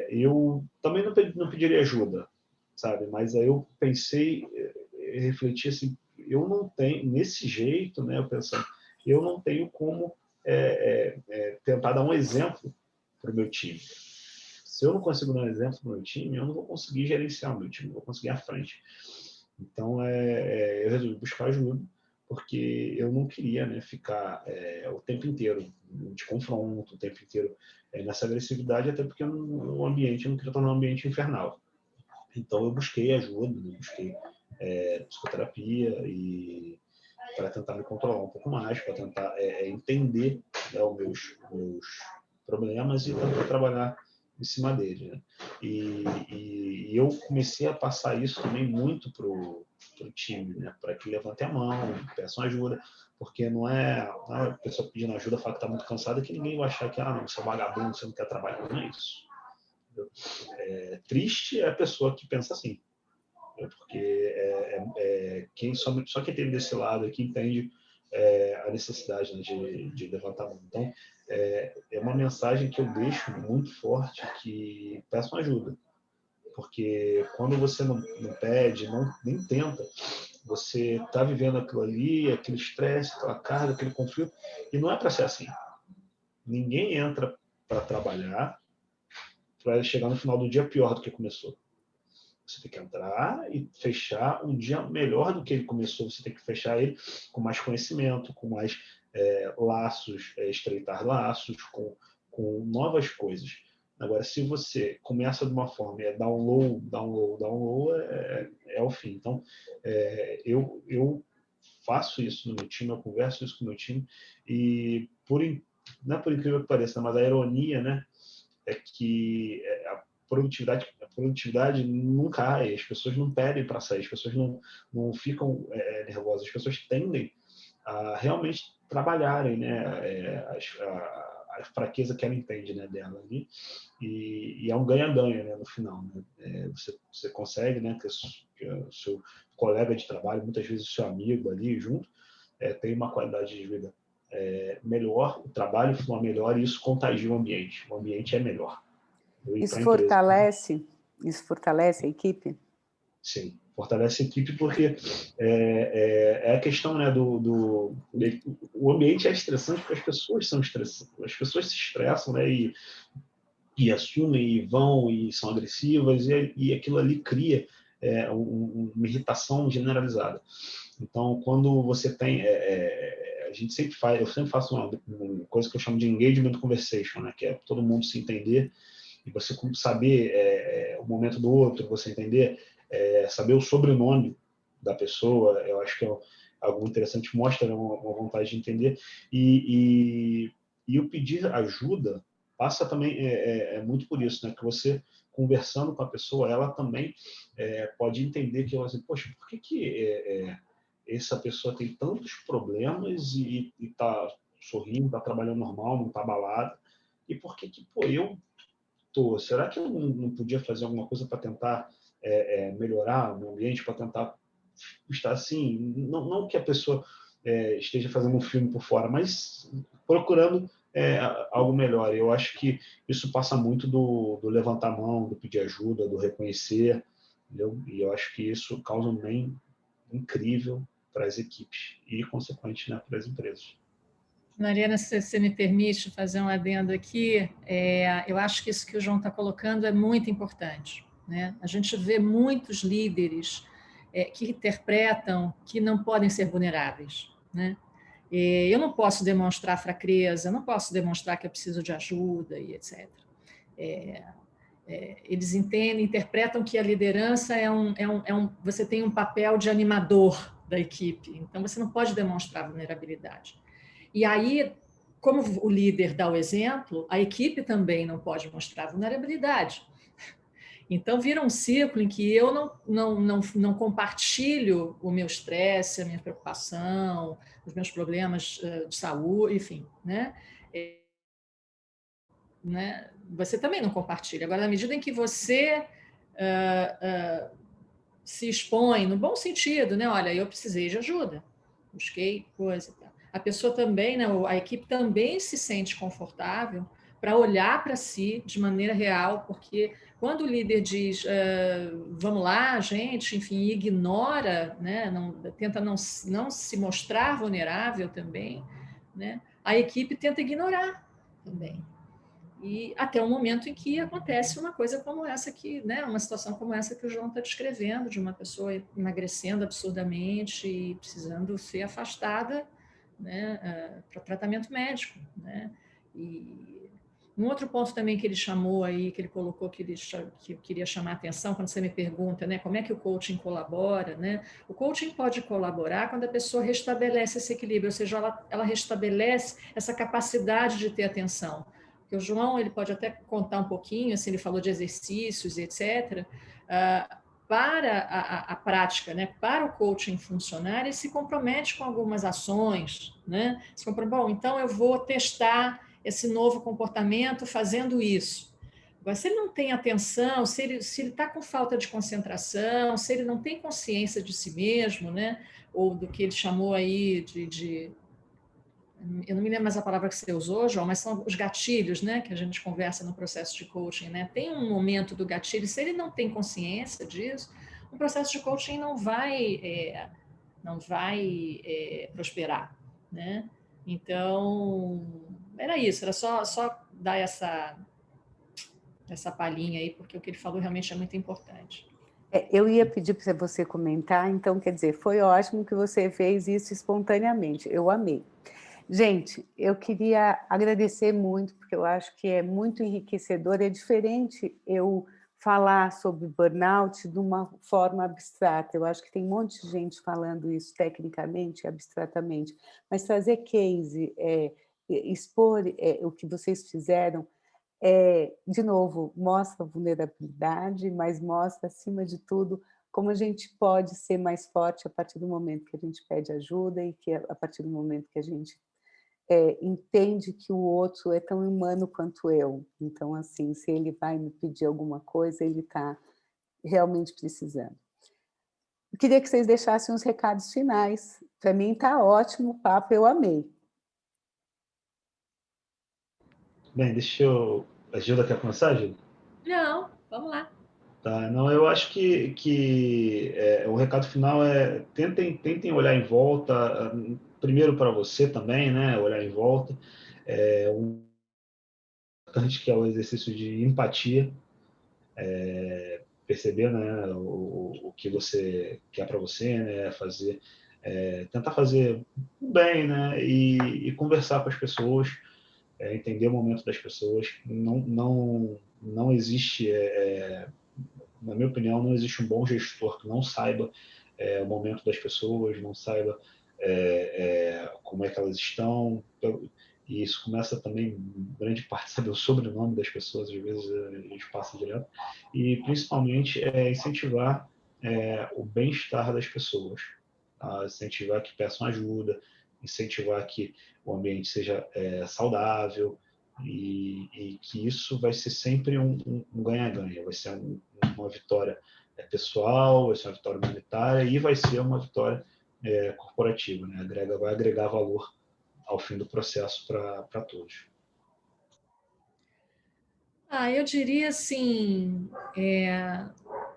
eu também não pediria ajuda, sabe? Mas aí eu pensei, refleti assim, eu não tenho, nesse jeito, né? Eu pensando, eu não tenho como tentar dar um exemplo para o meu time. Se eu não consigo dar um exemplo para o meu time, eu não vou conseguir gerenciar o meu time, não vou conseguir ir à frente. Então, eu resolvi buscar ajuda, porque eu não queria, né, ficar o tempo inteiro de confronto, o tempo inteiro nessa agressividade, até porque o ambiente, eu não queria tornar um ambiente infernal. Então, eu busquei ajuda, né, busquei psicoterapia e para tentar me controlar um pouco mais, para tentar entender, né, os meus problemas e tentar trabalhar em cima dele, né? E eu comecei a passar isso também muito pro time, né? Para que levantem a mão, peçam ajuda, porque não é a pessoa pedindo ajuda, fala que está muito cansada, que ninguém vai achar que não, você é vagabundo, você não quer trabalhar, não é isso. Triste é a pessoa que pensa assim, porque só quem teve desse lado aqui entende a necessidade, né, de levantar a mão. Então, é uma mensagem que eu deixo muito forte, que peçam ajuda. Porque quando você não pede, nem tenta, você está vivendo aquilo ali, aquele estresse, aquela carga, aquele conflito, e não é para ser assim. Ninguém entra para trabalhar para chegar no final do dia pior do que começou. Você tem que entrar e fechar um dia melhor do que ele começou. Você tem que fechar ele com mais conhecimento, com mais laços, estreitar laços, com novas coisas. Agora, se você começa de uma forma e é down low, é o fim. Então, eu faço isso no meu time, eu converso isso com o meu time, e não é por incrível que pareça, mas a ironia, né, é que a produtividade não cai, as pessoas não pedem para sair, as pessoas não ficam nervosas, as pessoas tendem a realmente trabalharem, né, a fraqueza que ela entende, né, dela ali, e é um ganha-ganha, né, no final, né? Você consegue, né, que o seu colega de trabalho, muitas vezes o seu amigo ali junto, tem uma qualidade de vida melhor, o trabalho flui melhor e isso contagia o ambiente é melhor. Isso Para a empresa. isso fortalece a equipe? Sim, fortalece a equipe porque é a questão, né, o ambiente é estressante porque as pessoas são estressantes, as pessoas se estressam, né, e assumem e vão e são agressivas e aquilo ali cria uma irritação generalizada. Então, quando você tem a gente sempre faz, eu sempre faço uma coisa que eu chamo de engagement conversation, né, que é todo mundo se entender e você saber o momento do outro, você entender, saber o sobrenome da pessoa, eu acho que é algo interessante, mostra, né, uma vontade de entender. E o pedir ajuda passa também muito por isso, né? Que você, conversando com a pessoa, ela também pode entender que ela assim, poxa, por que essa pessoa tem tantos problemas e está sorrindo, está trabalhando normal, não está abalada? E por que pô, será que eu não podia fazer alguma coisa para tentar melhorar o meu ambiente, para tentar estar assim? Não que a pessoa esteja fazendo um filme por fora, mas procurando algo melhor. Eu acho que isso passa muito do levantar a mão, do pedir ajuda, do reconhecer, entendeu? E eu acho que isso causa um bem incrível para as equipes e, consequentemente, né, para as empresas. Mariana, se você me permite fazer um adendo aqui, eu acho que isso que o João está colocando é muito importante, né? A gente vê muitos líderes que interpretam que não podem ser vulneráveis, né? Eu não posso demonstrar fraqueza, não posso demonstrar que eu preciso de ajuda e etc. Eles entendem, interpretam que a liderança você tem um papel de animador da equipe, então você não pode demonstrar vulnerabilidade. E aí, como o líder dá o exemplo, a equipe também não pode mostrar vulnerabilidade. Então, vira um ciclo em que eu não compartilho o meu estresse, a minha preocupação, os meus problemas de saúde, enfim, né? Você também não compartilha. Agora, na medida em que você se expõe, no bom sentido, né? Olha, eu precisei de ajuda, busquei coisa. A pessoa também, né? A equipe também se sente confortável para olhar para si de maneira real, porque quando o líder diz, vamos lá, gente, enfim, ignora, né? Tenta não se mostrar vulnerável também, né? A equipe tenta ignorar também. E até o momento em que acontece uma coisa como essa que, né, uma situação como essa que o João está descrevendo, de uma pessoa emagrecendo absurdamente e precisando ser afastada, né, para tratamento médico, né? E um outro ponto também que ele chamou aí, que ele colocou que eu queria chamar a atenção quando você me pergunta, né, como é que o coaching colabora, né? O coaching pode colaborar quando a pessoa restabelece esse equilíbrio, ou seja, ela restabelece essa capacidade de ter atenção. Porque o João, ele pode até contar um pouquinho, assim, ele falou de exercícios e etc. Para a prática, né? Para o coaching funcionar, ele se compromete com algumas ações, né? Se compromete, bom, então eu vou testar esse novo comportamento fazendo isso. Agora, se ele não tem atenção, se ele está com falta de concentração, se ele não tem consciência de si mesmo, né? Ou do que ele chamou aí eu não me lembro mais a palavra que você usou, João, mas são os gatilhos, né, que a gente conversa no processo de coaching, né? Tem um momento do gatilho, se ele não tem consciência disso, o processo de coaching não vai prosperar, né? Então, era isso, era só dar essa palhinha aí, porque o que ele falou realmente é muito importante. Eu ia pedir para você comentar, então, quer dizer, foi ótimo que você fez isso espontaneamente, eu amei. Gente, eu queria agradecer muito, porque eu acho que é muito enriquecedor, é diferente eu falar sobre burnout de uma forma abstrata, eu acho que tem um monte de gente falando isso tecnicamente, abstratamente, mas trazer case, expor o que vocês fizeram, de novo, mostra vulnerabilidade, mas mostra, acima de tudo, como a gente pode ser mais forte a partir do momento que a gente pede ajuda e que a partir do momento que a gente entende que o outro é tão humano quanto eu. Então, assim, se ele vai me pedir alguma coisa, ele está realmente precisando. Eu queria que vocês deixassem uns recados finais. Para mim está ótimo o papo, eu amei. Bem, deixa eu... A Gilda quer começar, Gilda? Não, vamos lá. Tá, não, eu acho que o recado final é tentem olhar em volta, primeiro para você também, né? Olhar em volta. Um importante que é o exercício de empatia, perceber, né, o que você quer para você, né? Tentar fazer o bem, né? E conversar com as pessoas, entender o momento das pessoas. Não existe na minha opinião, não existe um bom gestor que não saiba o momento das pessoas, não saiba como é que elas estão. E isso começa também, grande parte, saber o sobrenome das pessoas, às vezes a gente passa direto. E, principalmente, incentivar o bem-estar das pessoas. Tá? Incentivar que peçam ajuda, incentivar que o ambiente seja saudável, e que isso vai ser sempre um ganha-ganha, vai ser uma vitória pessoal, vai ser uma vitória humanitária e vai ser uma vitória corporativa, né? Vai agregar valor ao fim do processo para todos. Eu diria assim,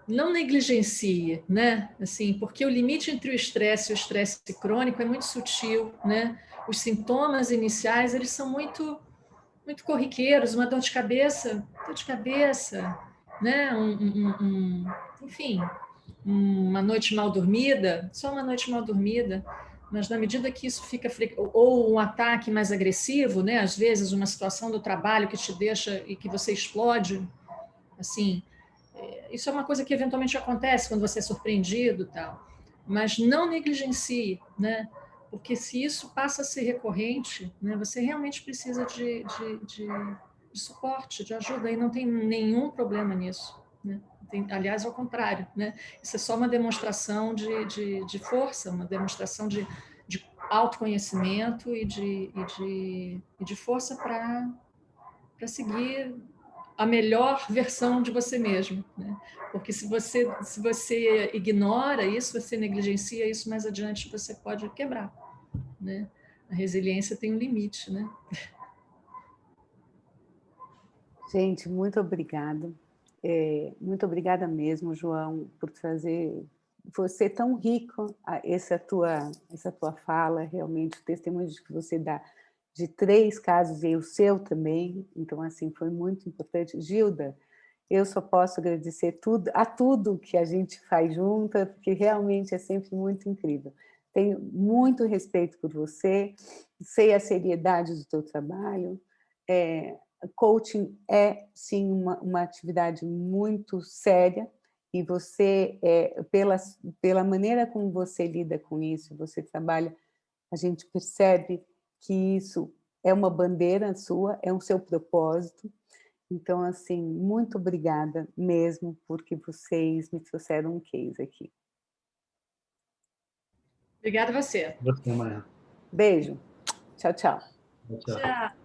não negligencie, né? Assim, porque o limite entre o estresse e o estresse crônico é muito sutil, né? Os sintomas iniciais, eles são muito muito corriqueiros, uma dor de cabeça, né? Enfim, uma noite mal dormida, só uma noite mal dormida, mas na medida que isso fica ou um ataque mais agressivo, né? Às vezes uma situação do trabalho que te deixa e que você explode, assim, isso é uma coisa que eventualmente acontece quando você é surpreendido, tal, mas não negligencie, né? Porque se isso passa a ser recorrente, né, você realmente precisa de suporte, de ajuda, e não tem nenhum problema nisso. Né? Aliás, ao contrário, né? Isso é só uma demonstração de força, uma demonstração de autoconhecimento e de força para seguir a melhor versão de você mesmo, né? Porque se você ignora isso, você negligencia isso, mais adiante você pode quebrar, né? A resiliência tem um limite, né? Gente, muito obrigada. Muito obrigada mesmo, João, por trazer você tão rico, essa tua fala, realmente, o testemunho que você dá de 3 casos e o seu também, então, assim, foi muito importante. Gilda, eu só posso agradecer tudo que a gente faz junta, porque realmente é sempre muito incrível. Tenho muito respeito por você, sei a seriedade do teu trabalho, coaching é, sim, uma atividade muito séria, e você, pela maneira como você lida com isso, você trabalha, a gente percebe que isso é uma bandeira sua, é um seu propósito. Então, assim, muito obrigada mesmo, porque vocês me trouxeram um case aqui. Obrigada a você. Você, Maia. Beijo. Tchau, tchau. Tchau. Tchau.